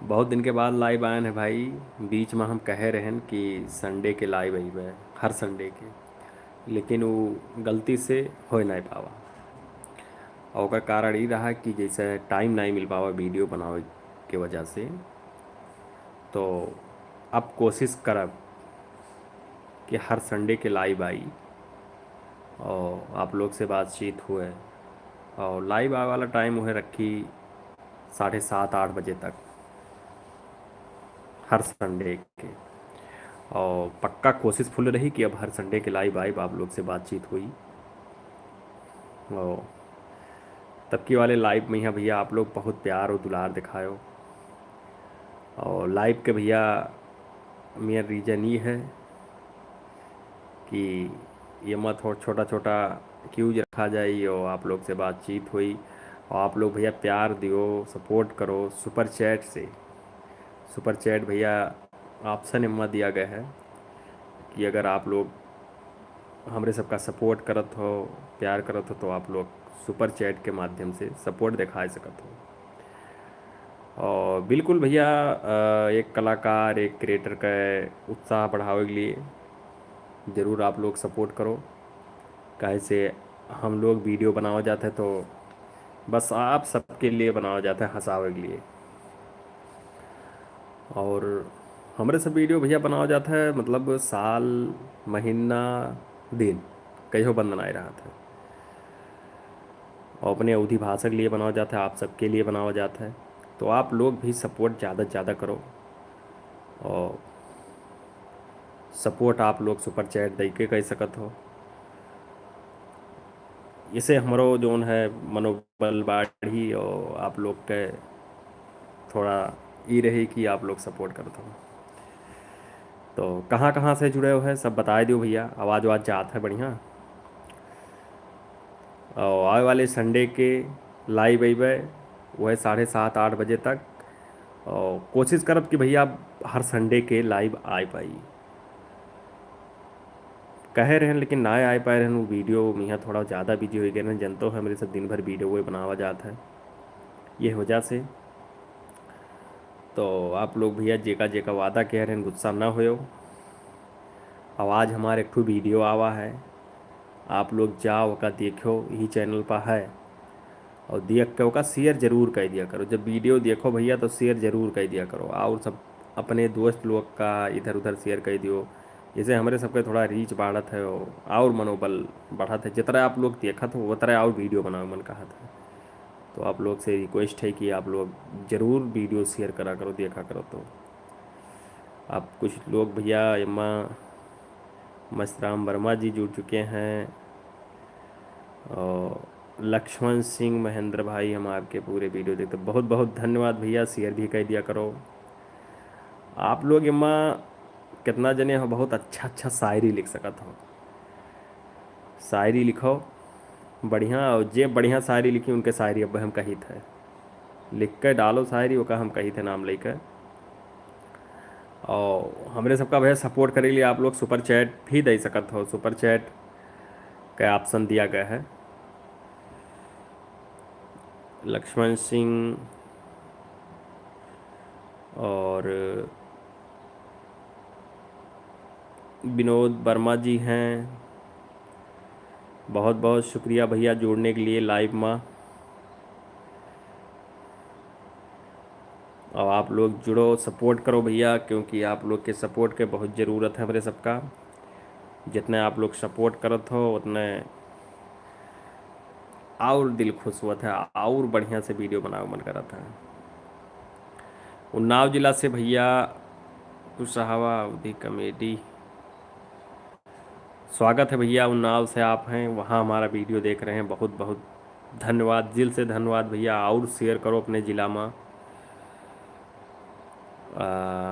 बहुत दिन के बाद लाइव आए हैं भाई। बीच में हम कहे रहे हैं कि संडे के लाइव आई है, हर संडे के। लेकिन वो गलती से हो नहीं पावा। और ओकर कारण ई रहा कि जैसे टाइम नहीं मिल पावा वीडियो बनावे के वजह से। तो अब कोशिश करब कि हर संडे के लाइव आई और आप लोग से बातचीत हुए। और लाइव आने वाला टाइम उन्हें रखी 7:30-8 बजे तक हर संडे के। और पक्का कोशिश फुल रही कि अब हर संडे के लाइव आइब आप लोग से बातचीत हुई। और तब की वाले लाइव में यहाँ भैया आप लोग बहुत प्यार और दुलार दिखायो। और लाइव के भैया मेरा रीज़न ये है कि ये मत हो छोटा छोटा क्यूज रखा जाए और आप लोग से बातचीत हुई। और आप लोग भैया प्यार दियो, सपोर्ट करो सुपर चैट से। सुपर चैट भैया ऑप्शन इम्मा दिया गया है कि अगर आप लोग हमरे सबका सपोर्ट करत हो, प्यार करत हो, तो आप लोग सुपर चैट के माध्यम से सपोर्ट दिखा सकत हो। और बिल्कुल भैया एक कलाकार एक क्रिएटर का उत्साह बढ़ावे के लिए ज़रूर आप लोग सपोर्ट करो। काहे से हम लोग वीडियो बनावा जाते हैं तो बस आप सबके लिए बनावा जाता है, हंसावे के लिए। और हमारे सब वीडियो भैया बनावा जाता है मतलब साल महीना दिन कहीं बंद बनाए रहा था। और अपने अवधि भाषा के लिए बनावा जाता है, आप सबके लिए बनावा जाता है। तो आप लोग भी सपोर्ट ज़्यादा से ज़्यादा करो। और सपोर्ट आप लोग सुपर चैट दे के कह सकत हो। इसे हमारो जोन है मनोबल बढ़ी और आप लोग के थोड़ा ये रही कि आप लोग सपोर्ट करते हो। तो कहाँ कहाँ से जुड़े हुए हैं सब बताए दो भैया, आवाज़ आवाज़ जात है बढ़िया। और आए वाले संडे के लाइव अबे वह 7:30-8 बजे तक। और कोशिश करब कि भैया हर संडे के लाइव आए पाई। कहे रहे हैं लेकिन ना आए पाए रहे वो वीडियो में यहाँ थोड़ा ज़्यादा बिजी हो गए ना, जनता है मेरे सब दिन भर वीडियो वो बनावा जाता है ये वजह से। तो आप लोग भैया जेका जेका वादा कह रहे हैं गुस्सा ना हो। आवाज़ हमारे एक ठो वीडियो आवा है, आप लोग जाओ का देखो यही चैनल पर है। और देख के ओका शेयर जरूर कर दिया करो, जब वीडियो देखो भैया तो शेयर जरूर कर दिया करो। और सब अपने दोस्त लोग का इधर उधर शेयर कर दियो। जैसे हमारे सबके थोड़ा रीच बढ़त है और मनोबल बढ़त है। जितना आप लोग देखत हो उतना और वीडियो बनाओ मन कहा था। तो आप लोग से रिक्वेस्ट है कि आप लोग ज़रूर वीडियो शेयर करा करो, देखा करो। तो आप कुछ लोग भैया एम्मा मस्तराम वर्मा जी जुड़ चुके हैं। और लक्ष्मण सिंह महेंद्र भाई हम आपके पूरे वीडियो देखते, बहुत बहुत धन्यवाद भैया, शेयर भी कर दिया करो। आप लोग इम्मा कितना जने हो बहुत अच्छा अच्छा शायरी लिख सकत हो। शायरी लिखो बढ़िया, और जे बढ़िया शायरी लिखी उनके शायरी अब हम कही थे लिख कर डालो शायरी वो का हम कही थे नाम लेकर। और हमरे सबका भैया सपोर्ट करे लिए आप लोग सुपर चैट भी दे सकत हो। सुपर चैट का ऑप्शन दिया गया है। लक्ष्मण सिंह और विनोद वर्मा जी हैं, बहुत बहुत शुक्रिया भैया जुड़ने के लिए लाइव में। और आप लोग जुड़ो सपोर्ट करो भैया, क्योंकि आप लोग के सपोर्ट के बहुत ज़रूरत है हमारे सबका। जितने आप लोग सपोर्ट करत हो उतने और दिल खुश हुआ था और बढ़िया से वीडियो बनाओ मन करा था। उन्नाव जिला से भैया कुशहावा अवधि कमेटी, स्वागत है भैया। उन्नाव से आप हैं, वहाँ हमारा वीडियो देख रहे हैं, बहुत बहुत धन्यवाद, दिल से धन्यवाद भैया। और शेयर करो अपने ज़िला में।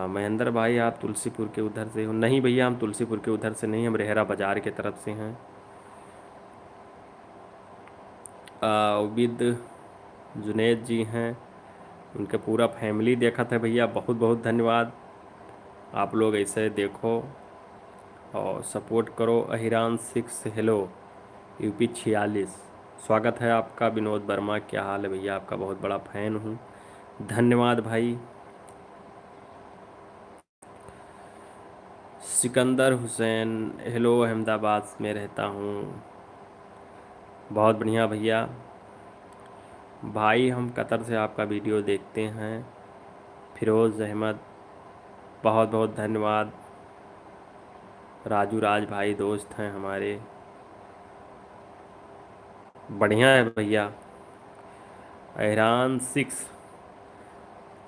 महेंद्र भाई आप तुलसीपुर के उधर से हो? नहीं भैया हम तुलसीपुर के उधर से नहीं, हम रेहरा बाज़ार के तरफ से हैं। उबिद जुनेद जी हैं, उनके पूरा फैमिली देखा था भैया, बहुत बहुत धन्यवाद। आप लोग ऐसे देखो और सपोर्ट करो। अहिरान 6 हेलो यूपी 46, स्वागत है आपका। विनोद वर्मा क्या हाल है भैया, आपका बहुत बड़ा फ़ैन हूँ, धन्यवाद भाई। सिकंदर हुसैन, हेलो, अहमदाबाद में रहता हूँ। बहुत बढ़िया भैया। भाई हम कतर से आपका वीडियो देखते हैं। फिरोज़ अहमद, बहुत बहुत धन्यवाद। राजू राज भाई दोस्त हैं हमारे। बढ़िया है भैया। एहरान 6,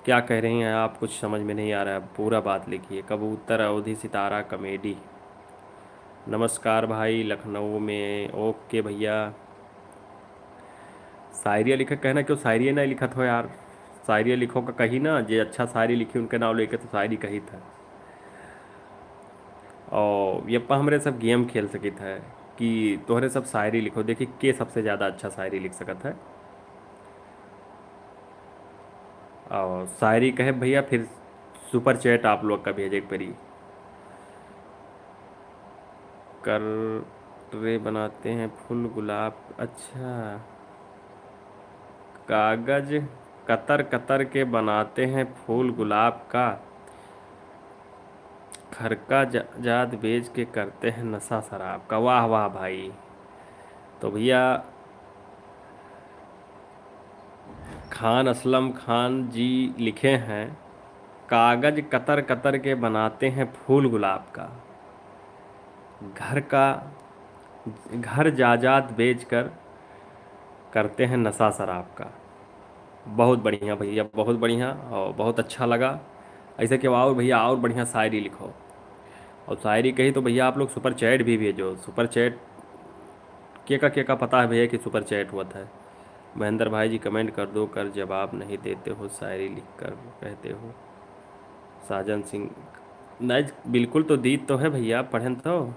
क्या कह रही हैं आप? कुछ समझ में नहीं आ रहा है, पूरा बात लिखिए। कबूतर अवधि सितारा कॉमेडी। नमस्कार भाई, लखनऊ में। ओके भैया। शायरिया लिखे कहना, क्यों शायरिया नहीं लिखत हो यार? शायरिया लिखो का कही ना, जे अच्छा शायरी लिखी उनके नाम लेके तो शायरी कही था। और ये पा हमरे सब गेम खेल सकित है कि तोहरे सब शायरी लिखो, देखी के सबसे ज़्यादा अच्छा शायरी लिख सकत है। और शायरी कहे भैया, फिर सुपर चैट आप लोग का भेजे परी। कर ट्रे बनाते हैं फूल गुलाब, अच्छा। कागज कतर कतर के बनाते हैं फूल गुलाब का, खरका जात बेच के करते हैं नशा शराब का। वाह वाह भाई। तो भैया खान असलम खान जी लिखे हैं, कागज कतर कतर के बनाते हैं फूल गुलाब का, घर का घर जायदाद बेच कर करते हैं नशा शराब का। बहुत बढ़िया भैया, बहुत बढ़िया और बहुत अच्छा लगा। ऐसे कि और भैया और बढ़िया शायरी लिखो। और शायरी कही तो भैया आप लोग सुपर चैट भी भेजो। सुपर चैट के का पता है भैया कि सुपर चैट हुआ था। महेंद्र भाई जी कमेंट कर दो, कर जवाब नहीं देते हो, शायरी लिख कर कहते हो। साजन सिंह, नहीं बिल्कुल तो दी तो है भैया, पढ़ें तो।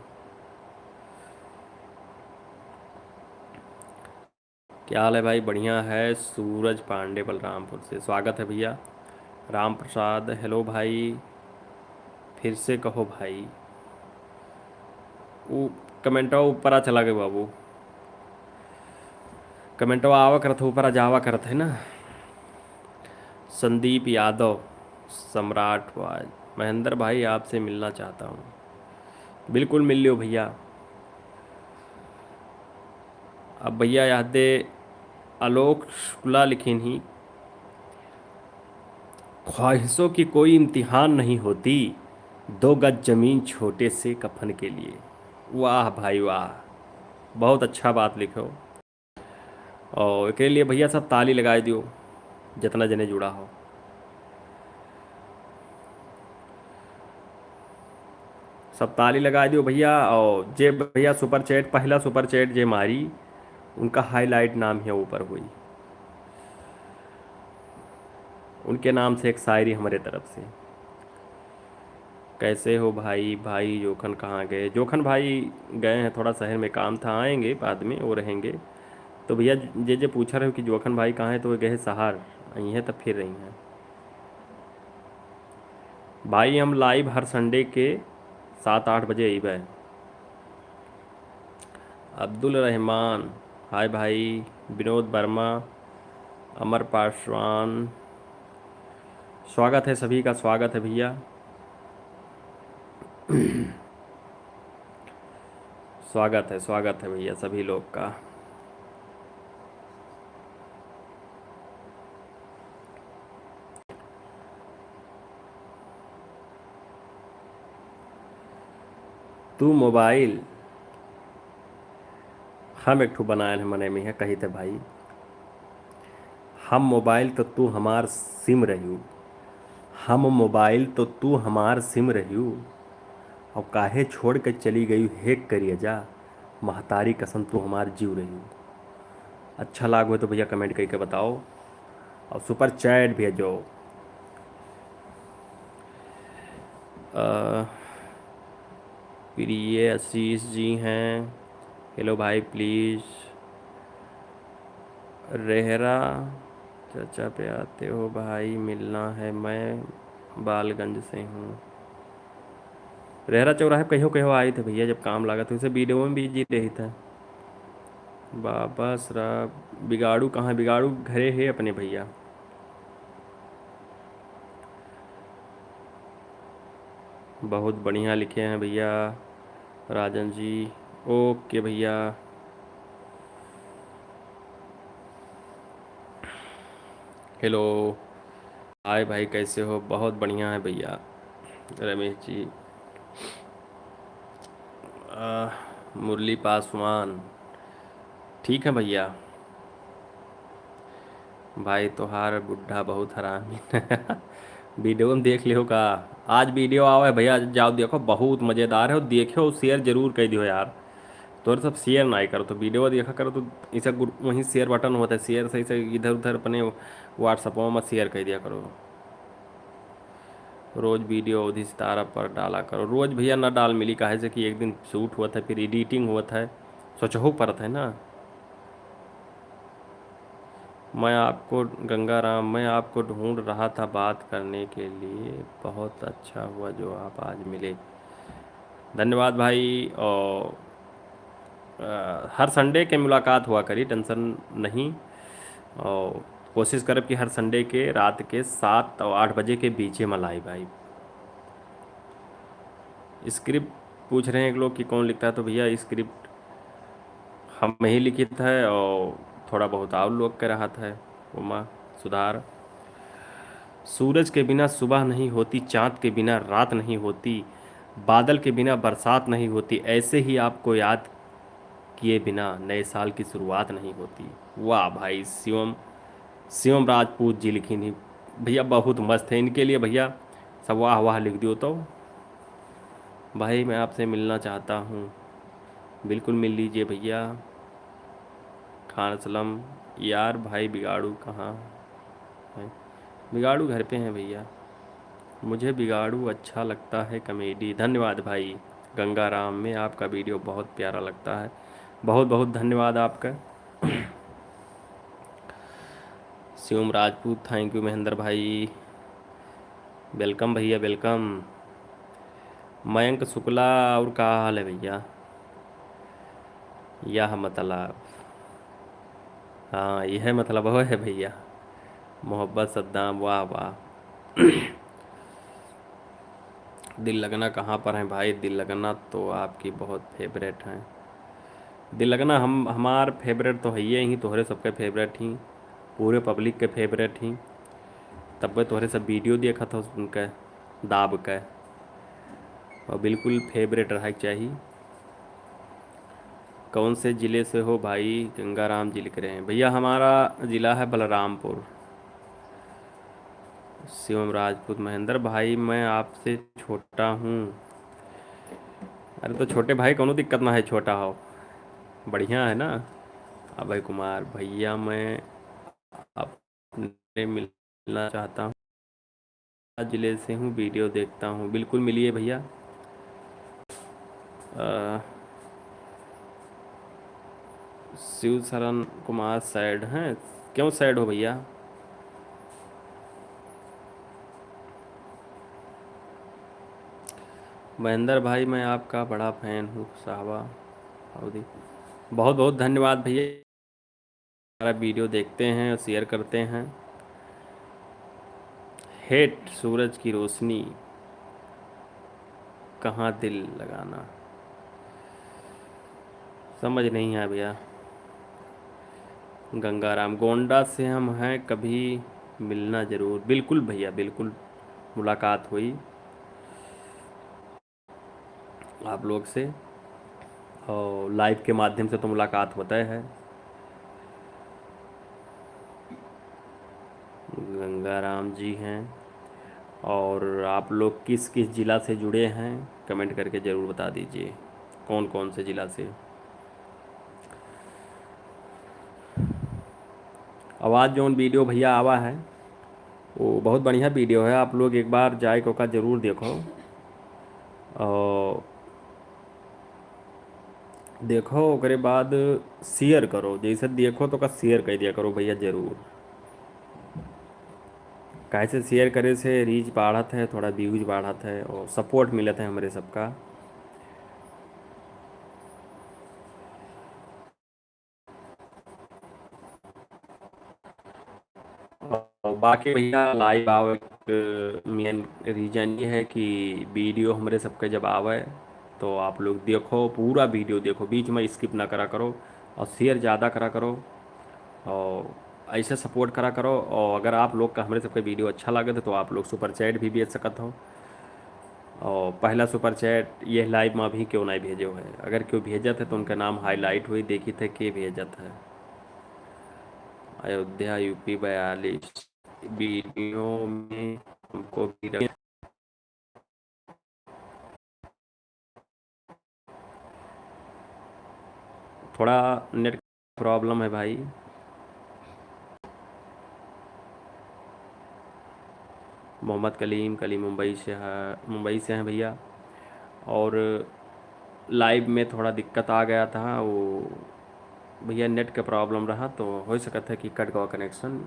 क्या हाल है भाई? बढ़िया है। सूरज पांडे बलरामपुर से, स्वागत है भैया। राम प्रसाद, हेलो भाई। फिर से कहो भाई। वो कमेंटवा ऊपर आ चला गया बाबू। कमेंटवा आवा करत है, ऊपर आ जावा करत है ना। संदीप यादव, सम्राट वाज, महेंद्र भाई आपसे मिलना चाहता हूँ। बिल्कुल मिल लियो भैया। अब भैया यादें आलोक शुक्ला लिखी ही, ख्वाहिशों की कोई इम्तिहान नहीं होती, 2 गज ज़मीन छोटे से कफन के लिए। वाह भाई वाह, बहुत अच्छा बात लिखो। और के लिए भैया सब ताली लगाए दियो, जितना जने जुड़ा हो। सब ताली लगा दियो भैया। और जे भैया सुपर चैट, पहला सुपर चैट जे मारी, उनका हाईलाइट नाम है ऊपर हुई, उनके नाम से एक शायरी हमारे तरफ से। कैसे हो भाई? भाई जोखन कहाँ गए? जोखन भाई गए हैं, थोड़ा शहर में काम था, आएंगे बाद में, वो रहेंगे। तो भैया जे जे पूछा रहे हो कि जोखन भाई कहाँ हैं, तो वो गए सहार, आई हैं तब फिर रही हैं। भाई हम लाइव हर संडे के 7-8 बजे अबे। अब्दुल रहमान, हाय भाई। विनोद वर्मा, अमर पासवान, स्वागत है सभी का, स्वागत है भैया। स्वागत है भैया सभी लोग का। तू मोबाइल हम एक ठू बनाए हैं मने में है, कही थे भाई। हम मोबाइल तो तू हमार सिम रही, हम मोबाइल तो तू हमार सिम रही, और काहे छोड़ के चली गई हेक करिए जा, महतारी कसम तू हमार जीव रही। अच्छा लाग हो तो भैया कमेंट करके बताओ, और सुपर चैट भेजो। अ, प्रिय आशीष जी हैं, हेलो भाई प्लीज़। रेहरा चाचा पे आते हो भाई, मिलना है, मैं बालगंज से हूँ। रेहरा चौराहे कहो कहो आए थे भैया, जब काम लगा तो उसे वीडियो में भी जी रही था। बाबा शराब बिगाड़ू कहाँ? बिगाड़ू घरे है अपने भैया। बहुत बढ़िया लिखे हैं भैया राजन जी। ओके भैया। हेलो। हाय भाई, कैसे हो? बहुत बढ़िया है भैया। रमेश जी। मुरली पासवान। ठीक है भैया। भाई तोहार बुढ़ा बहुत हरामी वीडियो में देख लियो का। आज वीडियो आओ है भैया, जाओ देखो, बहुत मज़ेदार है। और देखियो, शेयर जरूर कर दियो यार। तो सब शेयर ना ही करो तो वीडियो देखा करो तो इसे वहीं शेयर बटन होता है, शेयर सही से इधर उधर अपने व्हाट्सअपों में शेयर कर दिया करो। रोज़ वीडियो अवधि सितारा पर डाला करो। रोज़ भैया ना डाल मिली, काहे से कि एक दिन शूट हुआ था, फिर एडिटिंग हुआ था, सोचहो पड़ता है ना। मैं आपको गंगाराम, मैं आपको ढूंढ रहा था बात करने के लिए। बहुत अच्छा हुआ जो आप आज मिले। धन्यवाद भाई। और हर संडे के मुलाकात हुआ करी, टेंशन नहीं। और कोशिश करब कि हर संडे के रात के 7 और 8 बजे के बीच में लाई भाई। स्क्रिप्ट पूछ रहे हैं एक लोग कि कौन लिखता है, तो भैया स्क्रिप्ट हम ही लिखित है, और थोड़ा बहुत और लोग का रहा था। उमा सुधार। सूरज के बिना सुबह नहीं होती, चाँद के बिना रात नहीं होती, बादल के बिना बरसात नहीं होती, ऐसे ही आपको याद किए बिना नए साल की शुरुआत नहीं होती। वाह भाई, शिवम शिवम राजपूत जी लिखी थी भैया, बहुत मस्त है। इनके लिए भैया सब वाह वाह लिख दियो तो। भाई मैं आपसे मिलना चाहता हूँ। बिल्कुल मिल लीजिए भैया। खान सलम। यार भाई बिगाड़ू कहाँ है? बिगाड़ू घर पे हैं भैया। मुझे बिगाड़ू अच्छा लगता है, कॉमेडी। धन्यवाद भाई गंगाराम, में आपका वीडियो बहुत प्यारा लगता है। बहुत बहुत धन्यवाद आपका। शिवम राजपूत, थैंक यू महेंद्र भाई। वेलकम भैया, वेलकम। मयंक शुक्ला, और क्या हाल है भैया? यह मतलब, हाँ यह मतलब वो है भैया। मोहब्बत सद्दाम, वाह वाह। दिल लगना कहाँ पर है भाई? दिल लगना तो आपकी बहुत फेवरेट हैं। दिल लगना हमार फेवरेट तो है ही, तोहरे सबके फेवरेट ही, पूरे पब्लिक के फेवरेट ही। तब वे तोहरे सब वीडियो देखा था उनके दाब के, और बिल्कुल फेवरेट रहा चाहिए। कौन से ज़िले से हो भाई? गंगाराम जी लिख रहे हैं भैया, हमारा ज़िला है बलरामपुर। शिवम राजपूत, महेंद्र भाई मैं आपसे छोटा हूँ। अरे तो छोटे भाई कोनो दिक्कत ना है, छोटा हो बढ़िया है ना। अभय कुमार, भैया मैं आपने मिलना चाहता हूँ, जिले से हूँ, वीडियो देखता हूँ। बिल्कुल मिलिए भैया। अ, शिव शरण कुमार सैड हैं? क्यों सैड हो भैया? महेंद्र भाई मैं आपका बड़ा फ़ैन हूँ साहबा। अवधि, बहुत बहुत धन्यवाद भैया। हमारा वीडियो देखते हैं और शेयर करते हैं। हेट सूरज की रोशनी, कहाँ दिल लगाना, समझ नहीं आया भैया। गंगाराम, गोंडा से हम हैं, कभी मिलना ज़रूर। बिल्कुल भैया, बिल्कुल मुलाकात हुई आप लोग से, और लाइव के माध्यम से तो मुलाकात होता है। गंगाराम जी हैं। और आप लोग किस किस ज़िला से जुड़े हैं, कमेंट करके ज़रूर बता दीजिए, कौन कौन से ज़िला से। आवाज़ जोन वीडियो भैया आवा है, वो बहुत बढ़िया वीडियो है। आप लोग एक बार जाए को का ज़रूर देखो, और देखो ओकरे बाद शेयर करो। जैसे देखो तो का शेयर कर दिया करो भैया ज़रूर। कैसे शेयर करे से रीच बढ़त है, थोड़ा व्यूज बढ़त है, और सपोर्ट मिलत है हमारे सबका। और बाकी भैया लाइव आओ, मेन रीज़न ये है कि वीडियो हमारे सबके जब आवे तो आप लोग देखो, पूरा वीडियो देखो, बीच में स्किप ना करा करो, और शेयर ज़्यादा करा करो, और ऐसे सपोर्ट करा करो। और अगर आप लोग का हमारे सबके वीडियो अच्छा लगे तो आप लोग सुपर चैट भी भेज सकते हो। और पहला सुपर चैट ये लाइव में भी क्यों नहीं भेजो है, अगर क्यों भेजत है तो उनका नाम हाईलाइट हुई देखी थे के भेजत है। अयोध्या यूपी 42 वीडियो में हमको भी थोड़ा नेट प्रॉब्लम है भाई। मोहम्मद कलीम कलीम मुंबई से है, मुंबई से हैं भैया। और लाइव में थोड़ा दिक्कत आ गया था, वो भैया नेट का प्रॉब्लम रहा तो हो सकता है कि कट गया कनेक्शन,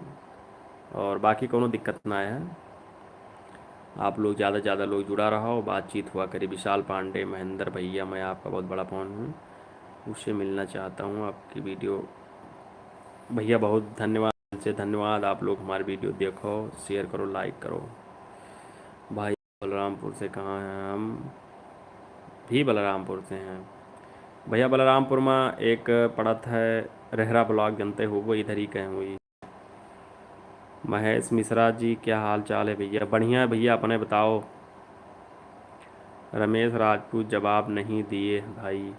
और बाकी कोनो दिक्कत ना है। आप लोग ज़्यादा से ज़्यादा लोग जुड़ा रहो, बातचीत हुआ करी। विशाल पांडे महेंद्र भैया, मैं आपका बहुत बड़ा फ़ैन हूँ, उससे मिलना चाहता हूँ आपकी वीडियो। भैया बहुत धन्यवाद, से धन्यवाद। आप लोग हमारी वीडियो देखो, शेयर करो, लाइक करो। भाई बलरामपुर से कहाँ हैं? हम भी बलरामपुर से हैं भैया। बलरामपुर में एक पड़त है रेहरा ब्लॉक, जनते हो वो इधर ही कहीं हुई। महेश मिश्रा जी, क्या हाल चाल है भैया? बढ़िया है भैया, अपने बताओ। रमेश राजपूत, जवाब नहीं दिए भाई।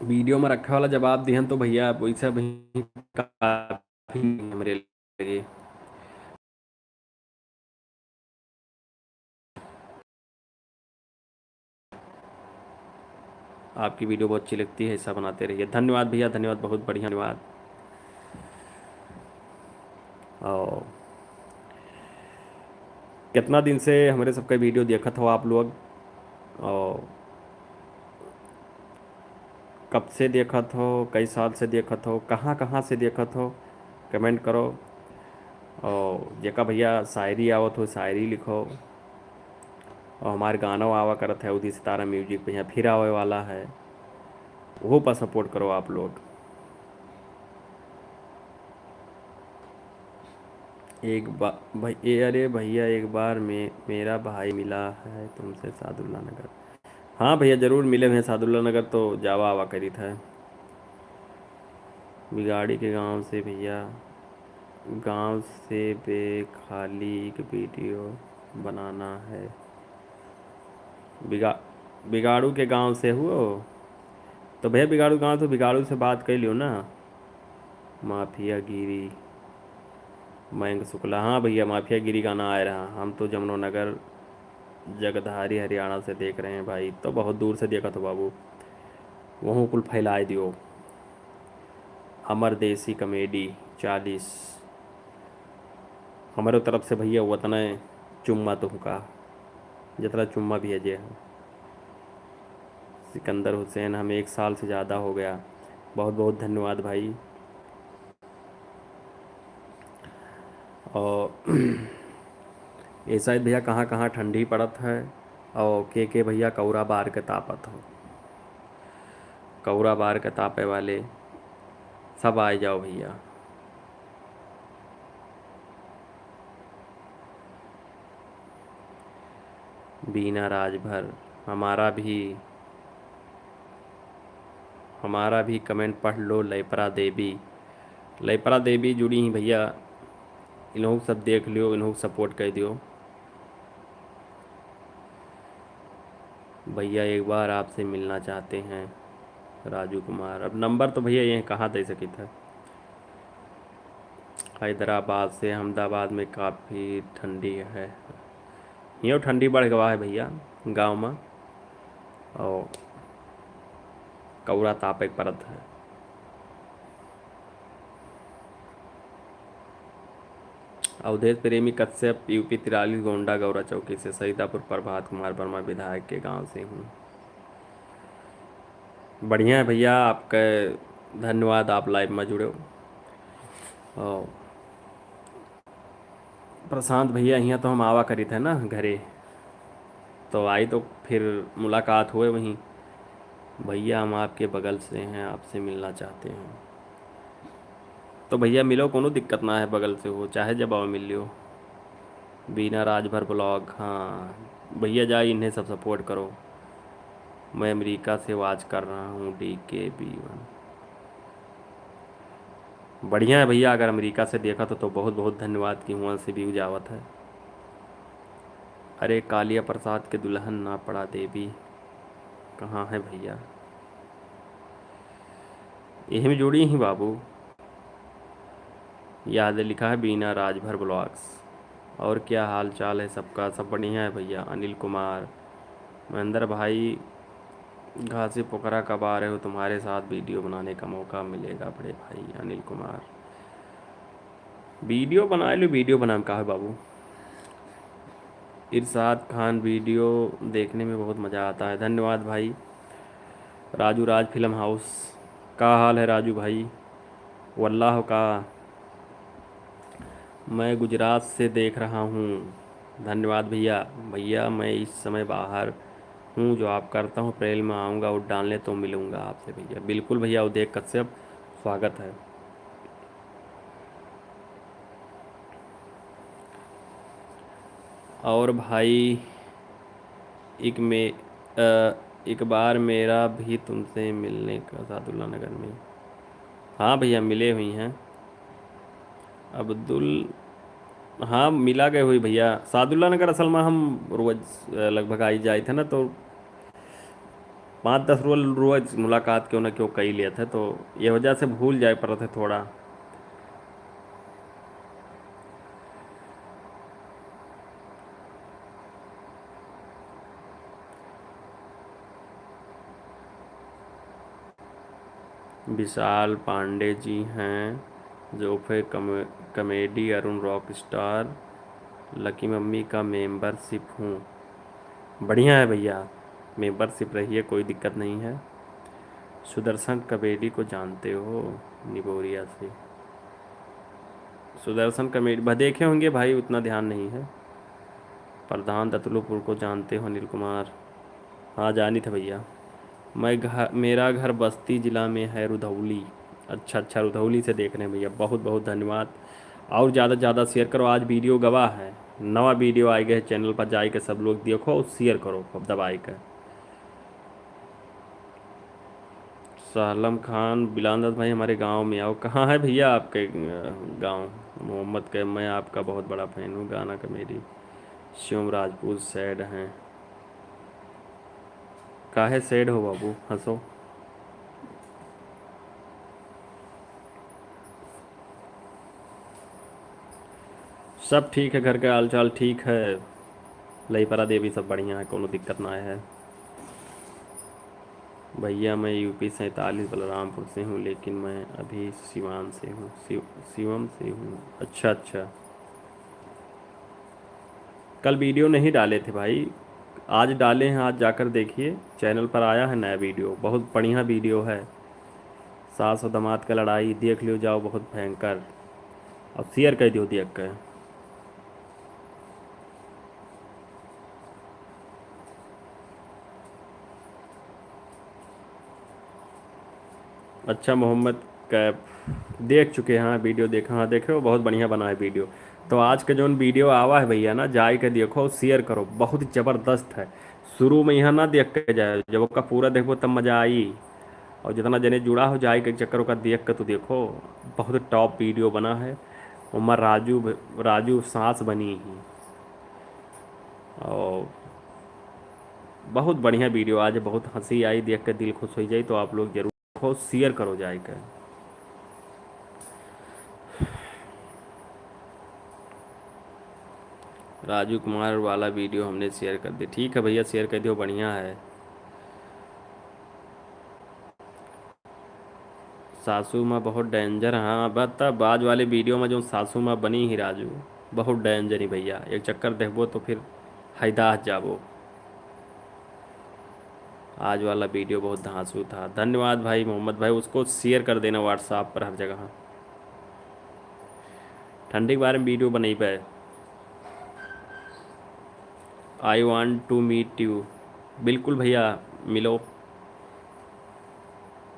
वीडियो में रखे वाला जवाब दिहन तो भैया वैसे भी काफी हमरे लगे। आपकी वीडियो बहुत अच्छी लगती है, ऐसा बनाते रहिए। धन्यवाद भैया, धन्यवाद, बहुत बढ़िया, धन्यवाद। और कितना दिन से हमारे सबका वीडियो देखत हो आप लोग, और कब से देखत हो, कई साल से देखत हो, कहाँ कहाँ से देखत हो, कमेंट करो। और जेका भैया शायरी आवत हो शायरी लिखो। और हमारे गाना आवा करत है उदित सितारा म्यूजिक पे, यहाँ फिर आवे वाला है, वो पर सपोर्ट करो आप लोग। एक बार भाई अरे भैया एक बार में मेरा भाई मिला है तुमसे सादुल्ला नगर। हाँ भैया ज़रूर मिले हैं सादुल्ला नगर, तो जावा आवा करी था। बिगाड़ी के गांव से भैया, गांव से बे खाली एक वीडियो बनाना है। बिगा बिगाड़ू के गांव से हुओ, तो भैया बिगाड़ू गांव तो बिगाड़ू से बात कर लियो ना। माफिया गिरी मयंक शुक्ला, हाँ भैया माफिया गिरी गाना आ रहा। हम तो जमुनानगर जगधारी हरियाणा से देख रहे हैं भाई, तो बहुत दूर से देखा तो बाबू, वहाँ कुल फैलाए दियो। अमर देसी कॉमेडी 40 हमारे तरफ से भैया वतना चुम्मा तुमका, जितना चुम्मा भी है जे है। सिकंदर हुसैन, हमें 1 साल से ज़्यादा हो गया। बहुत बहुत धन्यवाद भाई। और ये शायद भैया कहाँ कहाँ ठंडी पड़त है, और के भैया कौरा बार के तापत हो। कौरा बार के तापे वाले सब आए जाओ भैया। बीना राजभर, हमारा भी हमारा भी कमेंट पढ़ लो। लयपरा देवी, लयपरा देवी जुड़ी ही भैया, इन लोग सब देख लियो, इन लोग सपोर्ट कर दियो। भैया एक बार आपसे मिलना चाहते हैं। राजू कुमार, अब नंबर तो भैया ये कहाँ दे सकी था। हैदराबाद से, अहमदाबाद में काफ़ी ठंडी है। यूँ ठंडी बढ़ गवा है भैया गांव में, और कौरा ताप एक परत है। अवधेश प्रेमी कश्यप, यूपी 43 गोंडा गौरा चौकी से। सईदापुर प्रभात कुमार वर्मा, विधायक के गांव से हूँ। बढ़िया है भैया, आपका धन्यवाद, आप लाइव में जुड़े हो। और प्रशांत भैया, यहाँ तो हम आवा करी थे ना घरे, तो आई तो फिर मुलाकात हुए वहीं। भैया हम आपके बगल से हैं, आपसे मिलना चाहते हैं। तो भैया मिलो, कोनो दिक्कत ना है, बगल से हो चाहे जब आओ मिल लियो। बीना राजभर ब्लॉग, हाँ भैया जाए, इन्हें सब सपोर्ट करो। मैं अमेरिका से वाच कर रहा हूँ, DK B1। बढ़िया है भैया, अगर अमेरिका से देखा तो बहुत बहुत धन्यवाद कि वहाँ से भी जावत है। अरे कालिया प्रसाद के दुल्हन ना पड़ा देवी, कहाँ है भैया? यही में जोड़ी ही बाबू। याद लिखा है बीना राजभर ब्लॉग्स। और क्या हाल चाल है सबका? सब बढ़िया है भैया। अनिल कुमार, महेंद्र भाई, घासी पोखरा कब आ रहे हो? तुम्हारे साथ वीडियो बनाने का मौका मिलेगा बड़े भाई। अनिल कुमार, वीडियो बना लो, वीडियो बनाम का है बाबू। इरशाद खान, वीडियो देखने में बहुत मज़ा आता है, धन्यवाद भाई। राजू राज फिल्म हाउस, का हाल है राजू भाई? वल्लाह का, मैं गुजरात से देख रहा हूँ, धन्यवाद भैया। भैया मैं इस समय बाहर हूँ, जो आप करता हूँ अप्रैल में आऊँगा वोट डालने, तो मिलूँगा आपसे भैया। बिल्कुल भैया, उदय कश्यप, स्वागत है। और भाई एक में एक बार मेरा भी तुमसे मिलने का, सादुल्ला नगर में। हाँ भैया मिले हुई हैं। अब्दुल, हाँ मिला गए हुई भैया। सादुल्ला नगर असल में हम रोज़ लगभग आई जाए थे ना, तो 5-10 रोज़ मुलाकात क्यों ना क्यों कई लिए थे, तो ये वजह से भूल जाए पर थे थोड़ा। विशाल पांडे जी हैं, जोफे comedy, Arun rock star, lucky mummy का मेंबरशिप हूँ। बढ़िया है भैया, मेंबरशिप रही है, कोई दिक्कत नहीं है। सुदर्शन कमेडी को जानते हो? निबोरिया से। सुदर्शन कमेडी देखे होंगे भाई, उतना ध्यान नहीं है। प्रधान दतलुपुर को जानते हो? अनिल कुमार, हाँ जानी थे भैया। मेरा घर बस्ती ज़िला में है, रुधौली। अच्छा अच्छा, रुधौली से देख रहे हैं भैया, बहुत बहुत धन्यवाद। और ज़्यादा से ज़्यादा शेयर करो, आज वीडियो गवाह है, नवा वीडियो आए गए चैनल पर, जाए के सब लोग देखो और शेयर करो अब दबाए के। सालम खान, बिलांदत भाई हमारे गांव में आओ। कहाँ है भैया आपके गांव? मोहम्मद के, मैं आपका बहुत बड़ा फ़ैन हूँ, गाना का मेरी। शिवम राजपूत, सैड हैं? काहे सैड हो बाबू, हंसो। सब ठीक है, घर का हाल चाल ठीक है। लई परा देवी सब बढ़िया है, कोनो दिक्कत ना है। भैया मैं यूपी 47 बलरामपुर से हूँ, लेकिन मैं अभी सिवान से हूँ, शिवम से हूँ। अच्छा अच्छा, कल वीडियो नहीं डाले थे भाई, आज डाले हैं, आज जाकर देखिए चैनल पर आया है नया वीडियो, बहुत बढ़िया वीडियो है। सास और दामाद का लड़ाई देख लियो जाओ, बहुत भयंकर। और शेयर कर दियो देख के। अच्छा मोहम्मद कैप, देख चुके हैं, हाँ वीडियो देखा, हाँ देखे हो, बहुत बढ़िया बना है वीडियो। तो आज का जो वीडियो आवा है भैया ना, जाए के देखो, शेयर करो, बहुत ज़बरदस्त है। शुरू में यहाँ ना देख के जाए, जब उसका पूरा देखो तब मज़ा आई। और जितना जने जुड़ा हो जाए के चक्कर का देख के तो देखो, बहुत टॉप वीडियो बना है। उमर राजू सांस बनी ही। और बहुत बढ़िया वीडियो आज, बहुत हंसी आई, देख के दिल खुश हो जाए, तो आप लोग जरूर देखो, शेयर करो जाए के। राजू कुमार वाला वीडियो हमने शेयर कर दिया, ठीक है भैया शेयर कर दियो, बढ़िया है। सासू माँ बहुत डेंजर, हाँ बता बाद वाले वीडियो में जो सासू माँ बनी ही राजू, बहुत डेंजर ही भैया, एक चक्कर देखबो तो फिर हैदाह जाबो। आज वाला वीडियो बहुत धांसू था, धन्यवाद भाई मोहम्मद भाई, उसको शेयर कर देना व्हाट्सएप पर हर जगह। ठंडी के बारे में वीडियो बनाई पे। I want to meet you, बिल्कुल भैया मिलो,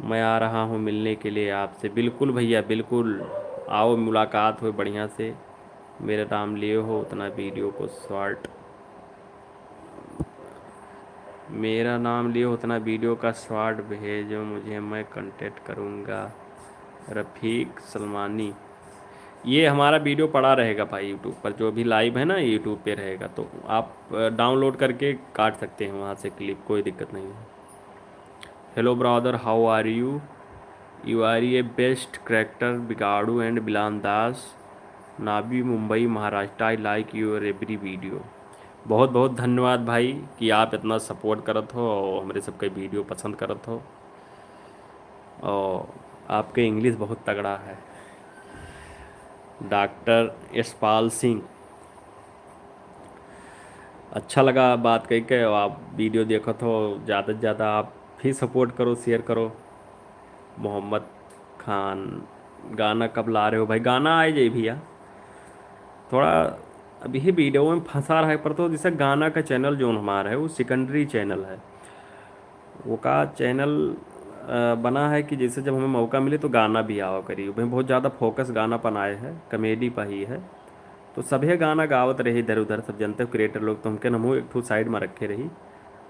मैं आ रहा हूँ मिलने के लिए आपसे, बिल्कुल भैया बिल्कुल। आओ मुलाकात हो बढ़िया से, मेरा नाम लिए हो उतना वीडियो को शॉर्ट, मेरा नाम लिए हो उतना वीडियो का शॉर्ट भेजो मुझे, मैं कांटेक्ट करूँगा। रफ़ीक सलमानी, ये हमारा वीडियो पड़ा रहेगा भाई यूट्यूब पर, जो भी लाइव है ना यूट्यूब पे रहेगा, तो आप डाउनलोड करके काट सकते हैं वहाँ से क्लिप, कोई दिक्कत नहीं है। Hello brother, how are you, you are a best character बिगाड़ू एंड बिलान दास, नाबी Mumbai Maharashtra, I like your every video. बहुत बहुत धन्यवाद भाई कि आप इतना सपोर्ट करत हो और हमारे सबके वीडियो पसंद करत हो, और आपके इंग्लिश बहुत तगड़ा है। डॉक्टर यशपाल सिंह, अच्छा लगा बात कह के, और आप वीडियो देखो तो ज़्यादा से ज़्यादा आप भी सपोर्ट करो, शेयर करो। मोहम्मद खान, गाना कब ला रहे हो भाई? गाना आए जाए भैया, थोड़ा अभी ही वीडियो में फंसा रहा है, पर तो जैसे गाना का चैनल जो हमारा है वो सेकेंडरी चैनल है, वो का चैनल बना है कि जैसे जब हमें मौका मिले तो गाना भी आवा करी, उसमें बहुत ज़्यादा फोकस गाना पर आए है, कॉमेडी पर ही है, तो सभी गाना गावत रही इधर उधर, सब जानते हो क्रिएटर लोग, तो हमके नमो एक ठो साइड में रखे रही,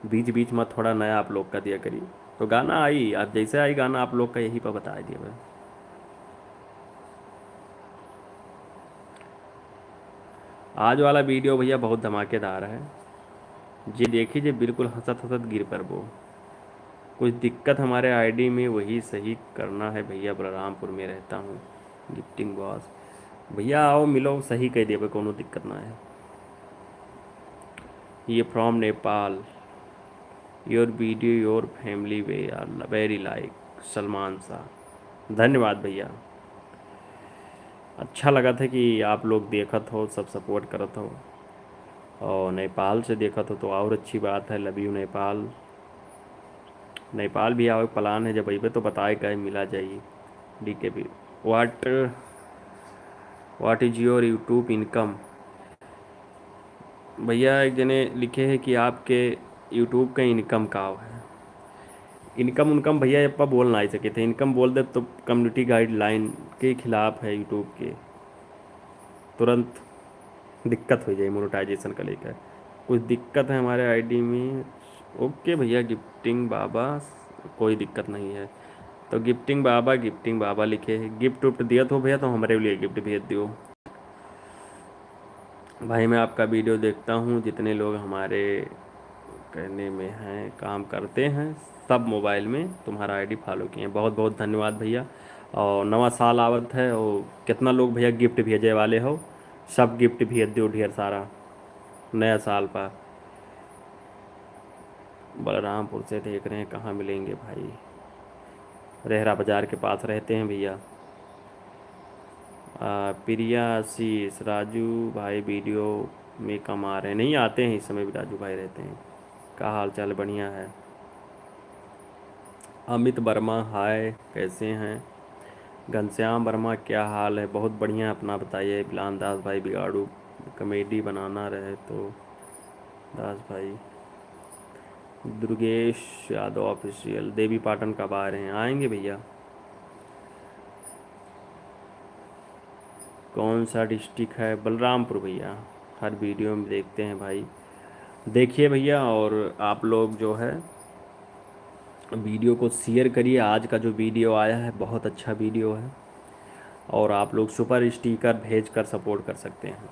बीच बीच में थोड़ा नया आप लोग का दिया करी, तो गाना आई, आप जैसे आई गाना आप लोग का यही पर बता दिया भाई। आज वाला वीडियो भैया बहुत धमाकेदार है जी, देखिए बिल्कुल हंसत हंसत गिर पर वो, कुछ दिक्कत हमारे आईडी में वही सही करना है भैया, बलरामपुर में रहता हूँ, गिफ्टिंग बॉस। भैया आओ मिलो, सही कह दिए भाई, कोनो दिक्कत ना है। ये from Nepal, your video your family we are very like, Salman Shah. धन्यवाद भैया, अच्छा लगा था कि आप लोग देखत हो, सब सपोर्ट करत हो, और नेपाल से देखत हो तो और अच्छी बात है। लव यू नेपाल, नेपाल भी आओ, प्लान है जब अइबे तो बताए कहे मिला जाइए। डी के भी, what what is your YouTube income? भैया एक जने लिखे हैं कि आपके यूट्यूब का इनकम का है। इनकम उनकम भैया अपा बोल ना ही सके थे, इनकम बोल दे तो कम्युनिटी गाइडलाइन के खिलाफ है यूट्यूब के, तुरंत दिक्कत हो जाए मोनेटाइजेशन का लेकर, कुछ दिक्कत है हमारे आईडी में। ओके भैया, गिफ्टिंग बाबा, कोई दिक्कत नहीं है, तो गिफ्टिंग बाबा लिखे है, गिफ्ट उफ्ट दिया तो भैया, तो हमारे लिए गिफ्ट भेज दियो भाई। मैं आपका वीडियो देखता हूँ, जितने लोग हमारे कहने में हैं काम करते हैं, सब मोबाइल में तुम्हारा आईडी फॉलो किए हैं, बहुत बहुत धन्यवाद भैया। और नवा साल आवत है, और कितना लोग भैया गिफ्ट भेजे वाले हो, सब गिफ्ट भेज दो ढेर सारा नया साल पर। बलरामपुर से देख रहे हैं, कहाँ मिलेंगे भाई? रेहरा बाज़ार के पास रहते हैं भैया। प्रिया आशीष, राजू भाई वीडियो में कम आ रहे हैं, नहीं आते हैं इस समय भी, राजू भाई रहते हैं। का हाल चाल? बढ़िया है। अमित वर्मा हाय, कैसे हैं? घनश्याम वर्मा क्या हाल है? बहुत बढ़िया, अपना बताइए। बिलान दास भाई बिगाड़ू कॉमेडी बनाना रहे तो दास भाई। दुर्गेश यादव ऑफिशियल, देवी पाटन कब आ रहे हैं? आएंगे भैया। कौन सा डिस्ट्रिक्ट है? बलरामपुर भैया, हर वीडियो में देखते हैं भाई, देखिए भैया। और आप लोग जो है वीडियो को शेयर करिए, आज का जो वीडियो आया है बहुत अच्छा वीडियो है, और आप लोग सुपर स्टिकर भेज कर सपोर्ट कर सकते हैं।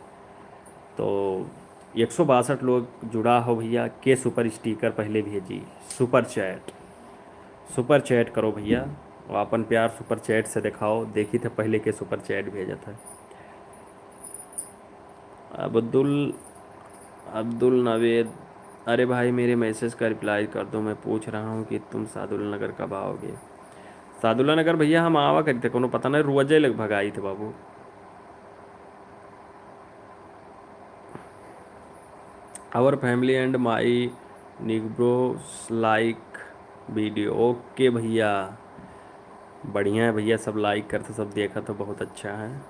तो 162 लोग जुड़ा हो भैया, के सुपर स्टिकर पहले भेजिए, सुपर चैट करो भैया, और अपन प्यार सुपर चैट से दिखाओ, देखी थे पहले के सुपर चैट भेजा था। अब्दुल अब्दुल नवेद, अरे भाई मेरे मैसेज का रिप्लाई कर दो, मैं पूछ रहा हूँ कि तुम सादुल्ला नगर कब आओगे? सादुल्ला नगर भैया हम आवा करते, कोनो पता नहीं, रोजे लगभग आई थे बाबू। Our family and my negroes like video, okay भैया, बढ़िया है भैया, सब लाइक करते, सब देखा तो बहुत अच्छा है।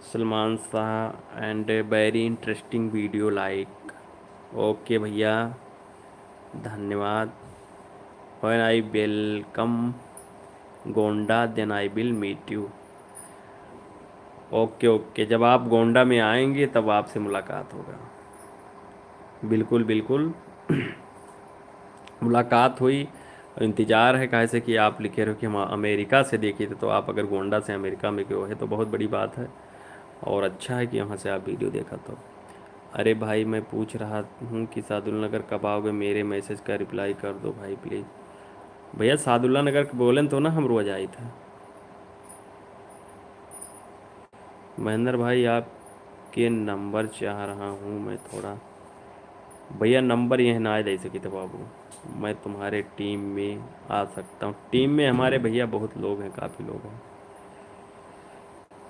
Salman Shah and very interesting video like, okay भैया, धन्यवाद। When I welcome Gonda then I will meet you, okay okay, जब आप गोंडा में आएंगे तब आपसे मुलाकात होगा। बिल्कुल बिल्कुल। मुलाकात हुई। इंतज़ार है, कैसे कि आप लिखे रहो कि हम अमेरिका से देखे थे, तो आप अगर गोंडा से अमेरिका में गए है तो बहुत बड़ी बात है। और अच्छा है कि वहाँ से आप वीडियो देखा तो। अरे भाई, मैं पूछ रहा हूँ कि सादुल्ला नगर कब आओगे, मेरे मैसेज का रिप्लाई कर दो भाई प्लीज़। भैया सादुल्ला नगर बोलें तो ना हम रोज आए थे। महेंद्र भाई आपके नंबर चाह रहा हूँ मैं थोड़ा। भैया नंबर यह ना दे सकी थे बाबू। मैं तुम्हारे टीम में आ सकता हूँ। टीम में हमारे भैया बहुत लोग हैं, काफ़ी लोग हैं।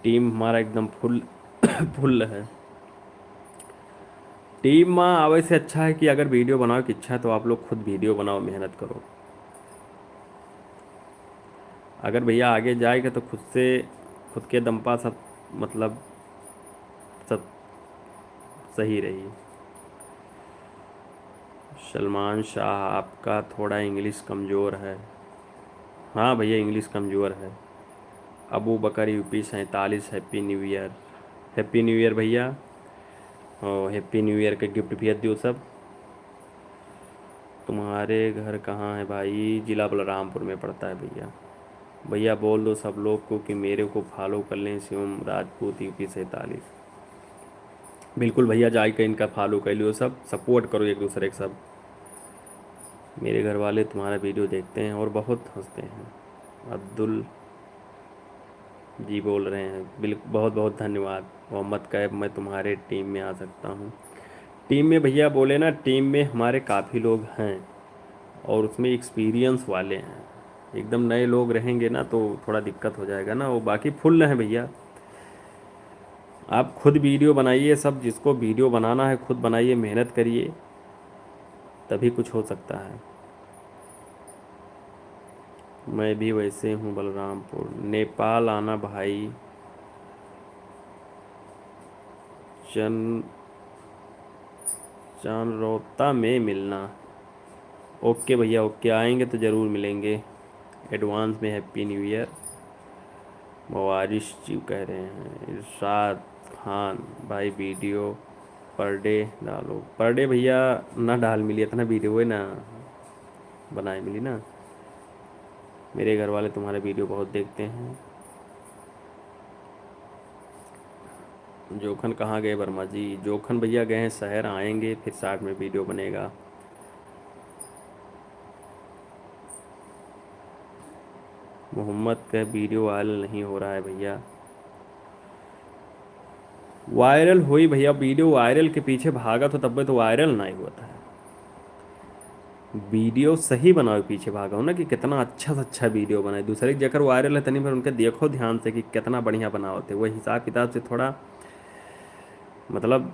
टीम हमारा एकदम फुल फुल है। टीम में आवे से अच्छा है कि अगर वीडियो बनाओ की इच्छा है तो आप लोग खुद वीडियो बनाओ, मेहनत करो। अगर भैया आगे जाएगा तो खुद के दम पा सब, मतलब सब सही रही। सलमान शाह आपका थोड़ा इंग्लिश कमज़ोर है। हाँ भैया इंग्लिश कमज़ोर है। Abu Bakar UP 47, happy new year. Happy new year भैया। और हैप्पी न्यू ईयर के गिफ्ट भेज दियो सब। तुम्हारे घर कहाँ है भाई? जिला बलरामपुर में पड़ता है भैया। भैया बोल दो सब लोग को कि मेरे को फॉलो कर लें, शिवम राजपूत यूपी 47। बिल्कुल भैया, जाए के इनका फॉलो कर लियो, सब सपोर्ट करो एक दूसरे के सब। मेरे घर वाले तुम्हारा वीडियो देखते हैं और बहुत हंसते हैं। अब्दुल जी बोल रहे हैं, बिल्कुल बहुत बहुत धन्यवाद। मोहम्मद कैब, मैं तुम्हारे टीम में आ सकता हूँ। टीम में भैया बोले ना, टीम में हमारे काफ़ी लोग हैं और उसमें एक्सपीरियंस वाले हैं। एकदम नए लोग रहेंगे ना तो थोड़ा दिक्कत हो जाएगा ना, वो बाकी फुल हैं भैया। आप खुद वीडियो बनाइए, सब जिसको वीडियो बनाना है खुद बनाइए, मेहनत करिए, तभी कुछ हो सकता है। मैं भी वैसे हूँ बलरामपुर। नेपाल आना भाई। चन चांदरोता में मिलना। ओके भैया ओके, आएंगे तो ज़रूर मिलेंगे। एडवांस में हैप्पी न्यू ईयर। मवारिश जी कह रहे हैं। इरशाद खान भाई, वीडियो पर डे डालो। पर डे भैया ना डाल मिली, इतना वीडियो है ना बनाए मिली ना। मेरे घर वाले तुम्हारे वीडियो बहुत देखते हैं। जोखन कहाँ गए वर्मा जी? जोखन भैया गए हैं शहर, आएंगे फिर साथ में वीडियो बनेगा। मोहम्मद का वीडियो वायरल नहीं हो रहा है भैया। वायरल हुई भैया, वीडियो वायरल के पीछे भागा तो तब तो वायरल नहीं हुआ था। वीडियो सही बनाओ पीछे भागा हो ना, कि कितना अच्छा से अच्छा वीडियो बनाए, दूसरे की जगह वायरल है तनी फिर उनके देखो ध्यान से कि कितना बढ़िया बना होते, वही हिसाब किताब से थोड़ा मतलब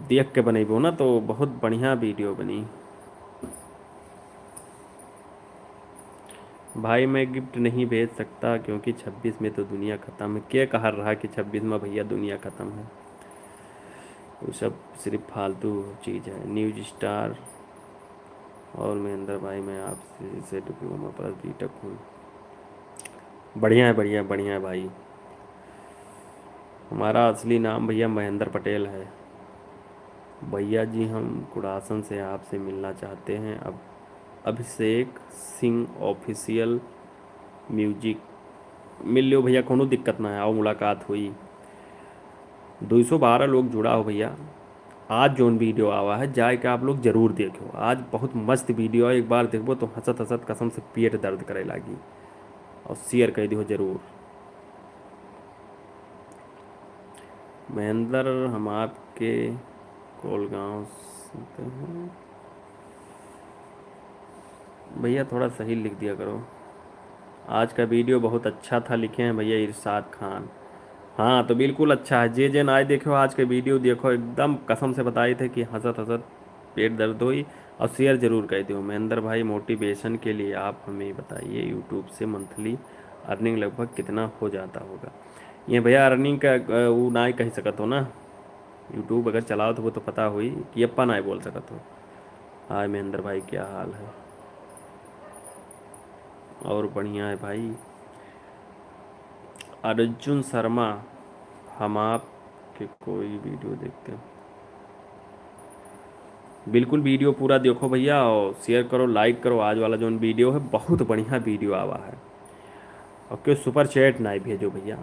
देख के बनेबो ना तो बहुत बढ़िया वीडियो बनी। भाई मैं गिफ्ट नहीं भेज सकता क्योंकि 26 में तो दुनिया ख़त्म है। क्या कहा रहा कि 26 में भैया दुनिया ख़त्म है? वो सब सिर्फ फालतू चीज़ है। न्यूज स्टार और महेंद्र भाई, मैं आपसे से डिप्लोमा पास बीटेक हूँ। बढ़िया है बढ़िया बढ़िया है भाई। हमारा असली नाम भैया महेंद्र पटेल है। भैया जी हम कुड़ासन से आपसे मिलना चाहते हैं। अब अभिषेक सिंह ऑफिशियल म्यूजिक। मिल लो भैया, कोनो दिक्कत ना है, आओ मुलाकात हुई। 212 लोग जुड़ा हो भैया। आज जोन वीडियो आवा है जाए के आप लोग जरूर देखो, आज बहुत मस्त वीडियो है, एक बार देखो तो हंसत हंसत कसम से पेट दर्द करे लागी। और शेयर कर दियो जरूर। महेंद्र हम आपके कोलगांव सुनते हैं। भैया थोड़ा सही लिख दिया करो। आज का वीडियो बहुत अच्छा था, लिखे हैं भैया इरशाद खान। हाँ तो बिल्कुल अच्छा है, जे जे ना आए देखो आज के वीडियो देखो, एकदम कसम से बताए थे कि हंसत हंसत पेट दर्द हुई। और शेयर जरूर कर दो। महेंद्र भाई मोटिवेशन के लिए आप हमें बताइए, यूट्यूब से मंथली अर्निंग लगभग कितना हो जाता होगा? ये भैया अर्निंग का वो ना ही कह सकत हो ना। यूट्यूब अगर चलाओ तो वो तो पता हुई कि अपा ना ही बोल सकत हो। हाय महेंद्र भाई क्या हाल है? और बढ़िया है भाई। अर्जुन शर्मा हम आपके कोई वीडियो देखते हैं। बिल्कुल वीडियो पूरा देखो भैया, और शेयर करो, लाइक करो। आज वाला जो वीडियो है बहुत बढ़िया वीडियो आवा है। और क्यों सुपर चैट ना भेजो भैया,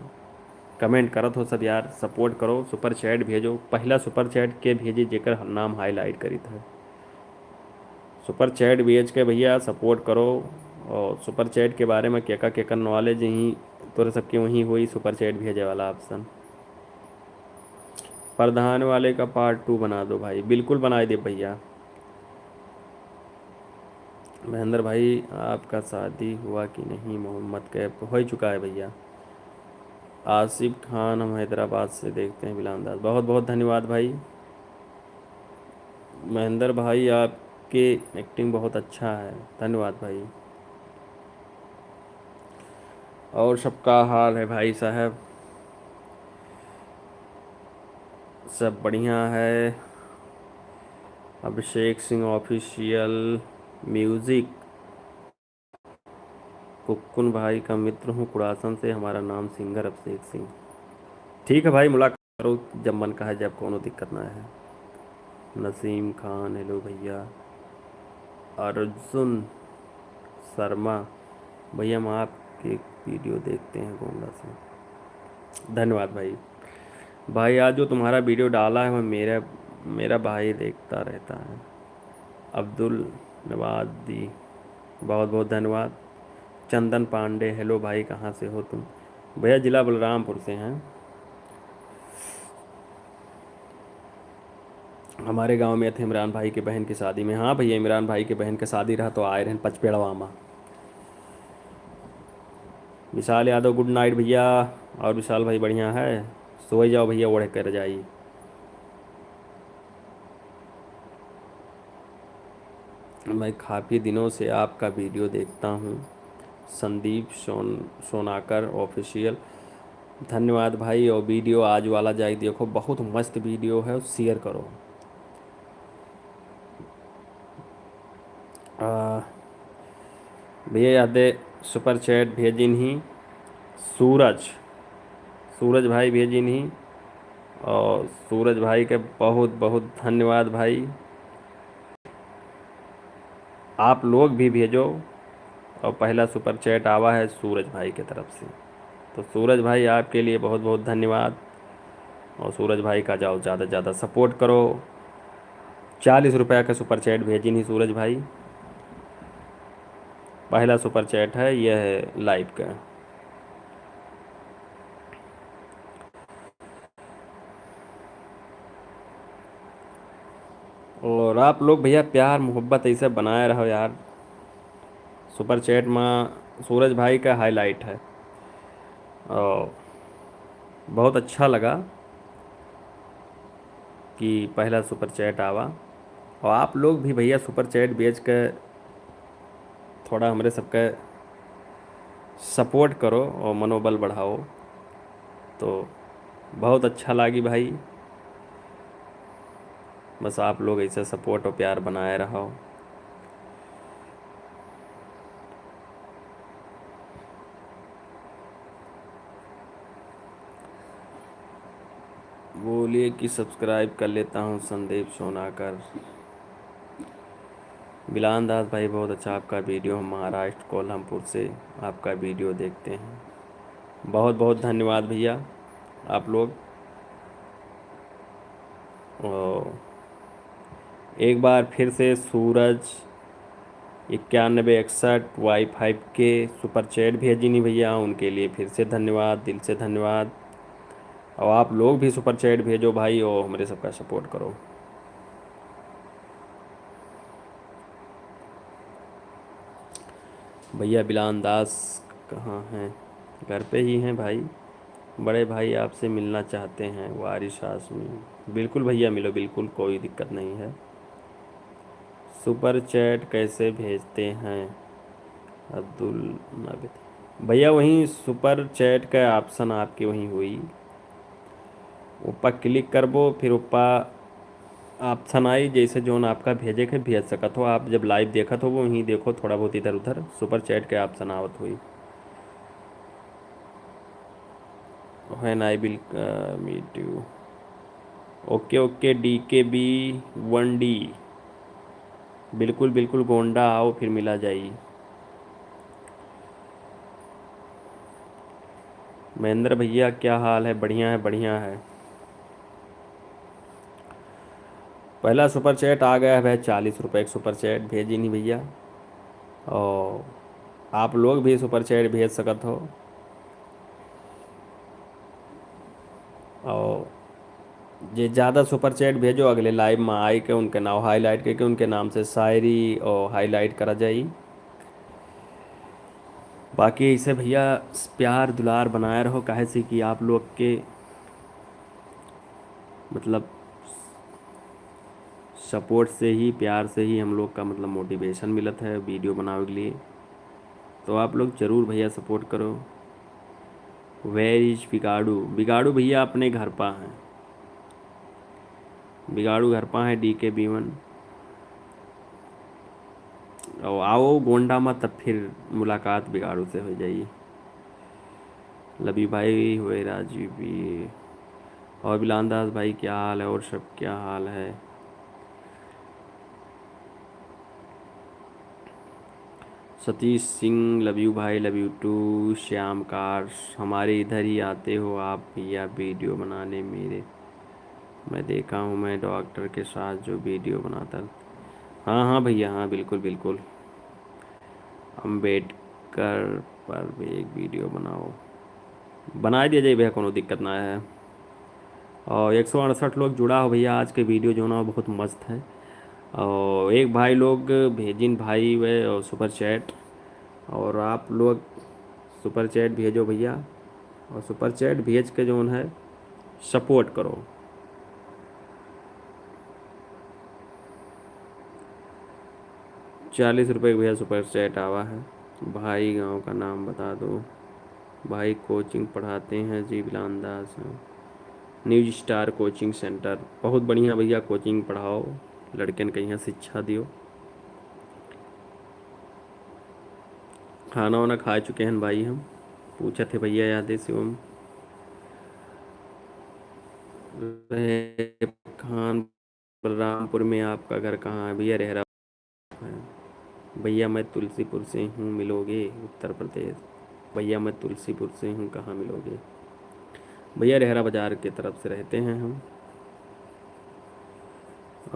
कमेंट करत हो सब यार, सपोर्ट करो, सुपर चैट भेजो। पहला सुपर चैट के भेजे जेकर नाम हाईलाइट करी था। सुपर चैट भेज के भैया सपोर्ट करो। और सुपर चैट के बारे में केका नॉलेज ही तोरे सबके वहीं हुई सुपर चैट भेजे वाला ऑप्शन। प्रधान वाले का पार्ट 2 बना दो भाई, बिल्कुल बना दे भैया। महेंद्र भाई आपका शादी हुआ कि नहीं? मोहम्मद कैफ हो चुका है भैया। आसिफ खान हम हैदराबाद से देखते हैं बिलांदाज, बहुत बहुत धन्यवाद भाई। महेंद्र भाई आपके एक्टिंग बहुत अच्छा है, धन्यवाद भाई। और सबका हाल है भाई साहब? सब बढ़िया है। अभिषेक सिंह ऑफिशियल म्यूज़िक, कुक्कुन भाई का मित्र हूँ कुड़ासन से, हमारा नाम सिंगर अभिषेक सिंह। ठीक है भाई, मुलाकात करो जब मन का है, जब कोनो दिक्कत ना है। नसीम खान हेलो भैया। अर्जुन शर्मा भैया हम आपके वीडियो देखते हैं गोंडा से, धन्यवाद भाई। भाई आज जो तुम्हारा वीडियो डाला है वो मेरा भाई देखता रहता है। अब्दुल नवादी बहुत बहुत धन्यवाद। चंदन पांडे हेलो भाई, कहाँ से हो तुम? भैया ज़िला बलरामपुर से हैं। हमारे गांव में थे इमरान भाई के बहन की शादी में। हाँ भैया, इमरान भाई के बहन की शादी रहा तो आए रहे पचपेड़वा में। विशाल यादव गुड नाइट भैया। और विशाल भाई बढ़िया है, सो ही जाओ भैया, ओढ़ कर जाइए। मैं काफ़ी दिनों से आपका वीडियो देखता हूँ। संदीप सोनाकर ऑफिशियल, धन्यवाद भाई। और वीडियो आज वाला जाए देखो, बहुत मस्त वीडियो है, शेयर करो। भैया याद है सुपर चैट भेजिन ही सूरज, सूरज भाई भेजिन ही। और सूरज भाई के बहुत बहुत धन्यवाद भाई। आप लोग भी भेजो। और पहला सुपर चैट आवा है सूरज भाई की तरफ से, तो सूरज भाई आपके लिए बहुत बहुत धन्यवाद। और सूरज भाई का जाओ ज़्यादा से ज़्यादा सपोर्ट करो। 40 रुपये का सुपर चैट भेजी नहीं सूरज भाई, पहला सुपर चैट है, यह है लाइव का। और आप लोग भैया प्यार मोहब्बत ऐसे बनाए रहो यार। सुपर चैट में सूरज भाई का हाईलाइट है, और बहुत अच्छा लगा कि पहला सुपर चैट आवा। और आप लोग भी भैया सुपर चैट भेज के थोड़ा हमारे सबका सपोर्ट करो और मनोबल बढ़ाओ, तो बहुत अच्छा लगी भाई। बस आप लोग ऐसे सपोर्ट और प्यार बनाए रहो। बोलिए कि सब्सक्राइब कर लेता हूँ संदीप सोनाकर। बिलान दास भाई बहुत अच्छा आपका वीडियो, हम महाराष्ट्र कोल्हामपुर से आपका वीडियो देखते हैं, बहुत बहुत धन्यवाद भैया आप लोग। और एक बार फिर से सूरज 9161 वाई 5 के सुपर चैट भेजी नहीं भैया, उनके लिए फिर से धन्यवाद, दिल से धन्यवाद। और आप लोग भी सुपर चैट भेजो भाई, और हमारे सबका सपोर्ट करो। भैया बिलान दास कहाँ हैं? घर पे ही हैं भाई। बड़े भाई आपसे मिलना चाहते हैं, वारिश आसमी। बिल्कुल भैया मिलो, बिल्कुल कोई दिक्कत नहीं है। सुपर चैट कैसे भेजते हैं? अब्दुल नाबिद भैया वहीं सुपर चैट का ऑप्शन आपके वहीं हुई, ऊपर क्लिक करबो, फिर ऊपर ऑप्शन आई जैसे जोन आपका भेजे के भेज सकत हो। आप जब लाइव देखत हो वो वहीं देखो, थोड़ा बहुत इधर उधर सुपर चैट के ऑप्शन आवत हुई। When I will meet you. Okay okay DKB1D, बिल्कुल बिल्कुल गोंडा आओ फिर मिला जाइए। महेंद्र भैया क्या हाल है? बढ़िया है बढ़िया है। पहला सुपर चैट आ गया है भाई, 40 रुपये एक सुपर चैट भेजी नहीं भैया। और आप लोग भी सुपर चैट भेज सकत हो। और जे ज़्यादा सुपर चैट भेजो अगले लाइव में आई के उनके नाम हाईलाइट करके उनके नाम से शायरी और हाईलाइट करा जाई। बाकी इसे भैया प्यार दुलार बनाए रहो, काहे से कि आप लोग के मतलब सपोर्ट से ही, प्यार से ही हम लोग का मतलब मोटिवेशन मिलत है वीडियो बनावे के लिए। तो आप लोग ज़रूर भैया सपोर्ट करो। Where is बिगाड़ू? बिगाड़ू भैया अपने घर पा हैं, बिगाड़ू घर पा है DKB1। और आओ गोंडा में तब फिर मुलाकात बिगाड़ू से हो जाइए। लबी भाई हुए राजीव भी और बिलान दास भाई क्या हाल है? और सब क्या हाल है? सतीश सिंह लव यू भाई, लव यू टू। श्याम कार हमारे इधर ही आते हो आप भैया वीडियो बनाने? मेरे मैं देखा हूँ, मैं डॉक्टर के साथ जो वीडियो बनाता। हाँ हाँ भैया हाँ, बिल्कुल बिल्कुल। अम्बेडकर पर भी एक वीडियो बनाओ, बना दिया जाए भैया, कोनो दिक्कत ना है। और 168 लोग जुड़ा हो भैया, आज के वीडियो जो ना बहुत मस्त है। और एक भाई लोग भेजिन भाई वे और सुपर चैट, और आप लोग सुपर चैट भेजो भैया। और सुपर चैट भेज के जो है सपोर्ट करो। ₹40 भैया सुपर चैट आवा है। भाई गांव का नाम बता दो। भाई कोचिंग पढ़ाते हैं जी, बिलान दास हैं। न्यूज स्टार कोचिंग सेंटर, बहुत बढ़िया भैया कोचिंग पढ़ाओ, लड़कन के यहाँ शिक्षा दियो। खाना वाना खा चुके हैं भाई हम। पूछा थे भैया याद है शिवम खान, बलरामपुर में आपका घर कहाँ है भैया? रेहरा है भैया। मैं तुलसीपुर से हूँ, मिलोगे? उत्तर प्रदेश। भैया मैं तुलसीपुर से हूँ, कहाँ मिलोगे? भैया रेहरा बाज़ार के तरफ से रहते हैं हम,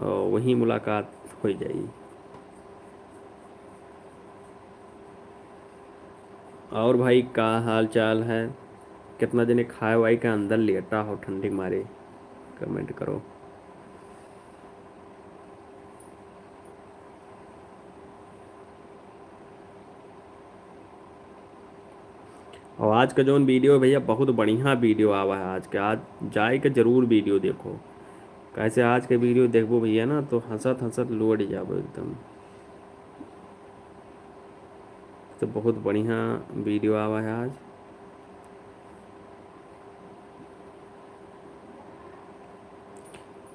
और वहीं मुलाकात हो जाएगी। और भाई का हाल चाल है? कितना जने खाए वाई के अंदर लेटा हो ठंडी मारे? कमेंट करो। और आज का जोन वीडियो है भैया बहुत बढ़िया वीडियो आवा है आज के, आज जाए के जरूर वीडियो देखो। कैसे आज के वीडियो देखबो भैया ना तो हंसत हंसत लोड जाबो एकदम। तो बहुत बढ़िया वीडियो आवा है आज।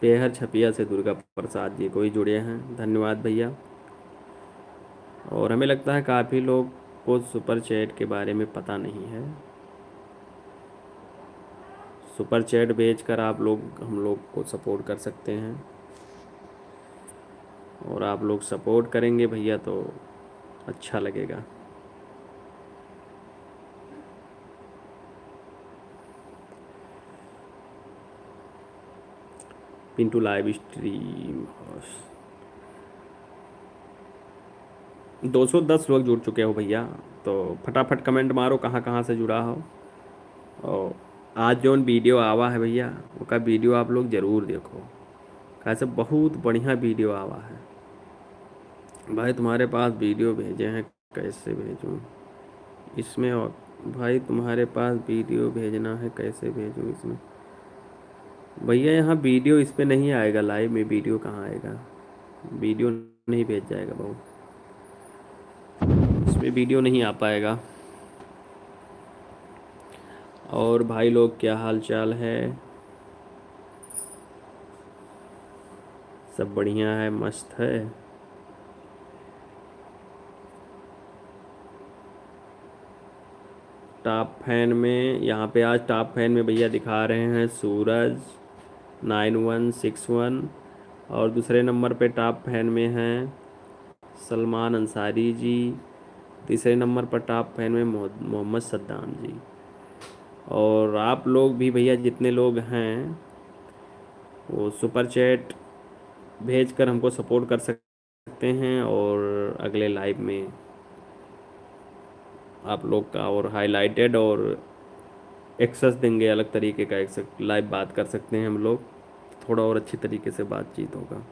पेहर छपिया से दुर्गा प्रसाद जी कोई जुड़े हैं, धन्यवाद भैया। और हमें लगता है काफ़ी लोग को सुपर चैट के बारे में पता नहीं है। सुपर चैट भेजकर आप लोग हम लोग को सपोर्ट कर सकते हैं, और आप लोग सपोर्ट करेंगे भैया तो अच्छा लगेगा। पिंटू लाइव स्ट्रीम 210 लोग जुड़ चुके हो भैया, तो फटाफट कमेंट मारो कहाँ कहाँ से जुड़ा हो। और आज जो वीडियो आवा है भैया उसका वीडियो आप लोग ज़रूर देखो, कैसे बहुत बढ़िया वीडियो आवा है। भाई तुम्हारे पास वीडियो भेजे हैं, कैसे भेजूँ इसमें? और भाई तुम्हारे पास वीडियो भेजना है, कैसे भेजूँ इसमें? भैया यहाँ वीडियो इस पे नहीं आएगा, लाइव में वीडियो कहाँ आएगा? वीडियो नहीं भेज जाएगा भाऊ, इसमें वीडियो नहीं आ पाएगा। और भाई लोग क्या हाल चाल है? सब बढ़िया है, मस्त है। टॉप फैन में यहाँ पे आज टॉप फैन में भैया दिखा रहे हैं सूरज 9161, और दूसरे नंबर पे टॉप फैन में हैं सलमान अंसारी जी, तीसरे नंबर पर टॉप फैन में मोहम्मद सद्दाम जी। और आप लोग भी भैया जितने लोग हैं वो सुपर चैट भेज कर हमको सपोर्ट कर सकते हैं, और अगले लाइव में आप लोग का और हाईलाइटेड और एक्सेस देंगे, अलग तरीके का एक लाइव बात कर सकते हैं हम लोग, थोड़ा और अच्छी तरीके से बातचीत होगा।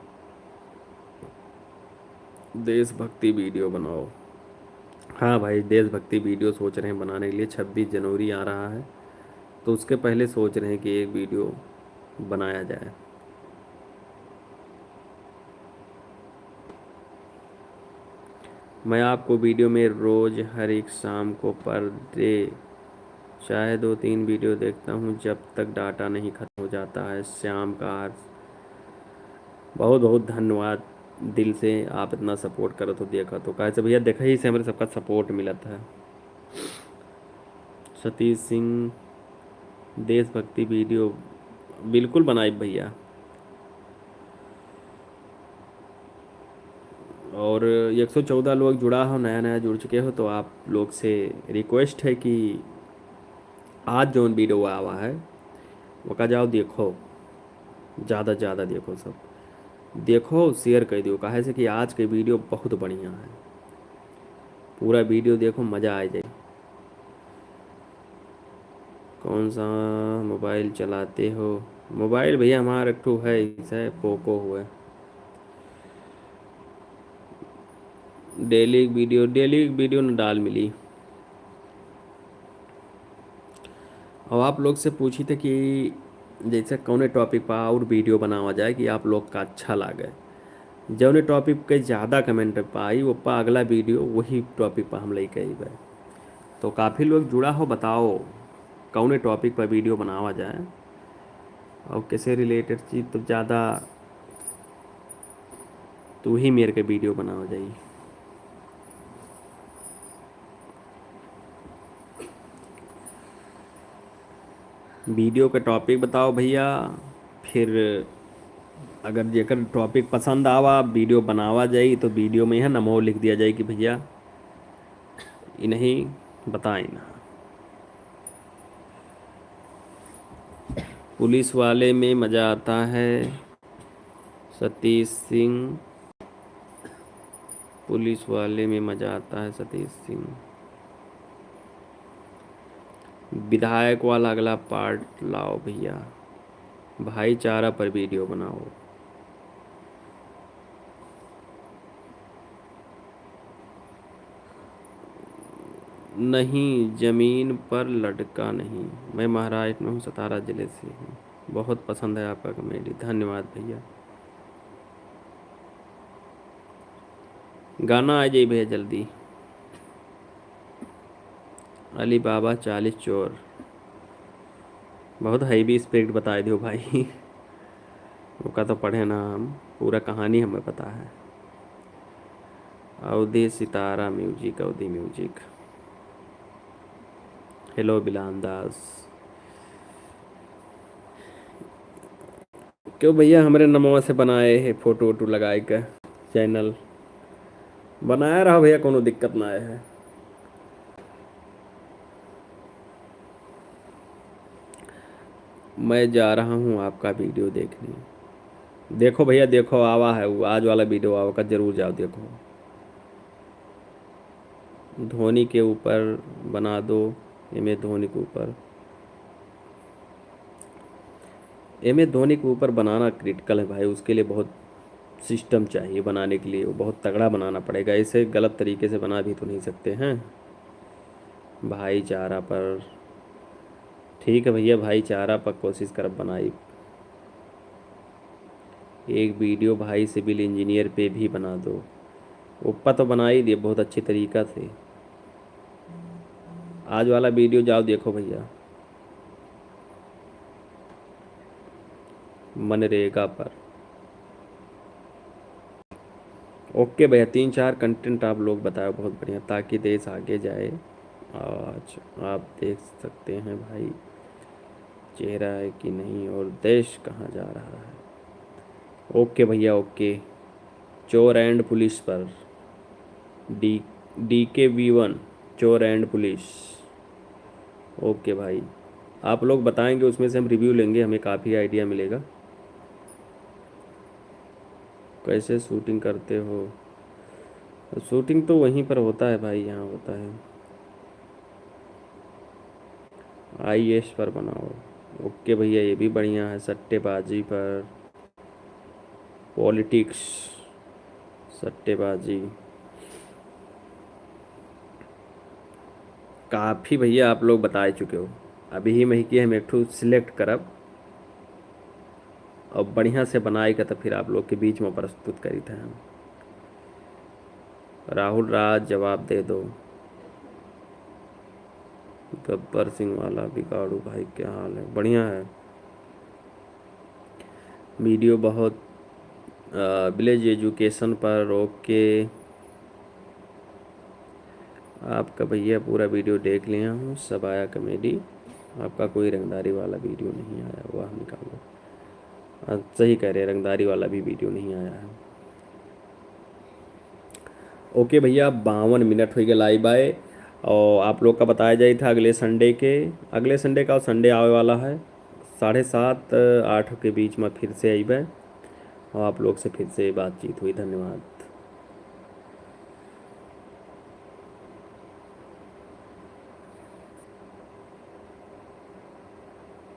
देशभक्ति वीडियो बनाओ। हाँ भाई, देशभक्ति वीडियो सोच रहे हैं बनाने के लिए। 26 जनवरी आ रहा है तो उसके पहले सोच रहे हैं कि एक वीडियो बनाया जाए। मैं आपको वीडियो में रोज़ हर एक शाम को पर डे चाहे 2-3 वीडियो देखता हूँ जब तक डाटा नहीं ख़त्म हो जाता है। श्याम का बहुत बहुत धन्यवाद दिल से, आप इतना सपोर्ट करो तो देखा तो कैसे भैया, देखा ही से हमारे सबका सपोर्ट मिला था। सतीश सिंह देशभक्ति वीडियो बिल्कुल बनाई भैया। और 114 लोग जुड़ा हो, नया नया जुड़ चुके हो, तो आप लोग से रिक्वेस्ट है कि आज जो वीडियो आवा है वो का जाओ देखो, ज़्यादा से ज़्यादा देखो, सब देखो, शेयर कर दियो, काहे से कि आज के वीडियो बहुत बढ़िया है। पूरा वीडियो देखो, मज़ा आ जाए। कौन सा मोबाइल चलाते हो? मोबाइल भैया हमारा एक ठो है, इसे पोको हुआ है। डेली वीडियो न डाल मिली। और आप लोग से पूछी थे कि जैसे कौन टॉपिक पर और वीडियो बनावा जाए कि आप लोग का अच्छा लगे। जौन टॉपिक के ज़्यादा कमेंट पाई वो पा अगला वीडियो वही टॉपिक पर हम लेके अइबे। तो काफ़ी लोग जुड़ा हो, बताओ कौन टॉपिक पर वीडियो बनावा जाए और कैसे रिलेटेड चीज़, तो ज़्यादा तो वही मेरे के वीडियो बनावा जाइए। वीडियो का टॉपिक बताओ भैया, फिर अगर जेकर टॉपिक पसंद आवा वीडियो बनावा जाई तो वीडियो में है नमो लिख दिया जाए कि भैया इन्हीं बताएं ना। पुलिस वाले में मज़ा आता है। सतीश सिंह पुलिस वाले में मज़ा आता है। सतीश सिंह विधायक वाला अगला पार्ट लाओ भैया। भाईचारा पर वीडियो बनाओ। नहीं, ज़मीन पर लड़का नहीं। मैं महाराष्ट्र में हूँ, सतारा ज़िले से हूँ। बहुत पसंद है आपका कॉमेडी, धन्यवाद भैया। गाना आ जाइए भैया जल्दी। अली बाबा 40 चोर, बहुत हैवी स्क्रिप्ट बता दियो भाई। वो का तो पढ़े ना हम, पूरा कहानी हमें पता है। अवधि सितारा म्यूजिक, अवधि म्यूजिक। हेलो बिलान दास। क्यों भैया हमारे नमवा से बनाए है फोटो वोटो लगाए के चैनल बनाया रहा भैया, कोनो दिक्कत ना आए है। मैं जा रहा हूँ आपका वीडियो देखने। देखो भैया देखो, आवा है वो आज वाला वीडियो आवा का, जरूर जाओ देखो। धोनी के ऊपर बना दो, एम ए धोनी के ऊपर। एम ए धोनी के ऊपर बनाना क्रिटिकल है भाई, उसके लिए बहुत सिस्टम चाहिए बनाने के लिए, वो बहुत तगड़ा बनाना पड़ेगा, ऐसे गलत तरीके से बना भी तो नहीं सकते हैं। भाईचारा पर ठीक है भैया, भाईचारा पर कोशिश कर बनाई। एक वीडियो भाई सिविल इंजीनियर पे भी बना दो। ऊपर तो बना ही दिए बहुत अच्छी तरीका से। आज वाला वीडियो जाओ देखो भैया। मनरेगा पर ओके भैया, 3-4 कंटेंट आप लोग बताओ बहुत बढ़िया, ताकि देश आगे जाए। आज आप देख सकते हैं भाई चेहरा है कि नहीं और देश कहाँ जा रहा है। ओके भैया ओके। चोर एंड पुलिस पर डी DK V1 चोर एंड पुलिस। ओके भाई, आप लोग बताएंगे उसमें से हम रिव्यू लेंगे, हमें काफ़ी आइडिया मिलेगा। कैसे शूटिंग करते हो? शूटिंग तो वहीं पर होता है भाई, यहाँ होता है। IS पर बनाओ। ओके भैया, ये भी बढ़िया है। सट्टेबाजी पर, पॉलिटिक्स, सट्टेबाजी। काफ़ी भैया आप लोग बता चुके हो। अभी ही मैं कि हम एक ठो सिलेक्ट करब और बढ़िया से बनाए का तो फिर आप लोग के बीच में प्रस्तुत करी थे हम। राहुल राज जवाब दे दो। गब्बर सिंह वाला बिगाड़ू भाई, क्या हाल है? बढ़िया है। वीडियो बहुत विलेज एजुकेशन पर। ओके, आपका भैया पूरा वीडियो देख लिया हूँ, सब आया कॉमेडी। आपका कोई रंगदारी वाला वीडियो नहीं आया, वाह निकालो। सही कह रहे हैं, रंगदारी वाला भी वीडियो नहीं आया है। ओके भैया, 52 मिनट हो गए लाइव आए। और आप लोग का बताया जाए था अगले संडे का संडे आवे वाला है 7:30 8 के बीच में फिर से अइबे और आप लोग से फिर से बातचीत हुई। धन्यवाद।